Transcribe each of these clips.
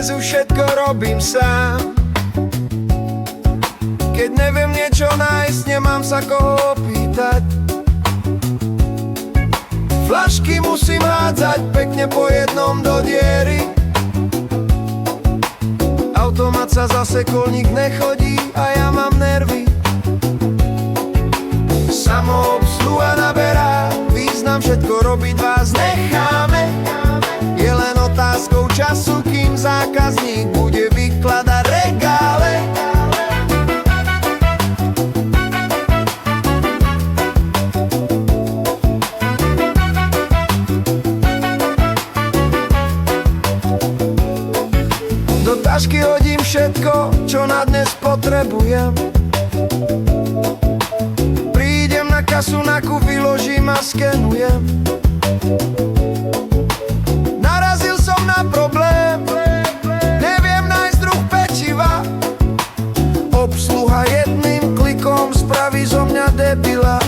dnes už všetko robím sám. Keď neviem niečo nájsť, nemám sa koho opýtať. Flašky musím hádzať pekne po jednom do diery. Automat sa zasekol, nik nechodí a ja mám nervy. Samoobsluha naberá význam, všetko robiť vás necháme. Je len otázkou času, kým zákazník bude vykladať regále. Do tašky hodím všetko, čo na dnes potrebujem. Prídem na kasu, nakup vyložím a skenujem. Narazil som na problém, neviem nájsť druh pečiva. Obsluha jedným klikom spraví zo mňa debila.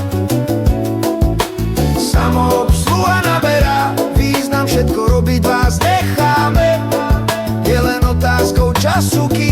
Samoobsluha naberá význam, všetko robiť vás necháme. Je len otázkou času, kým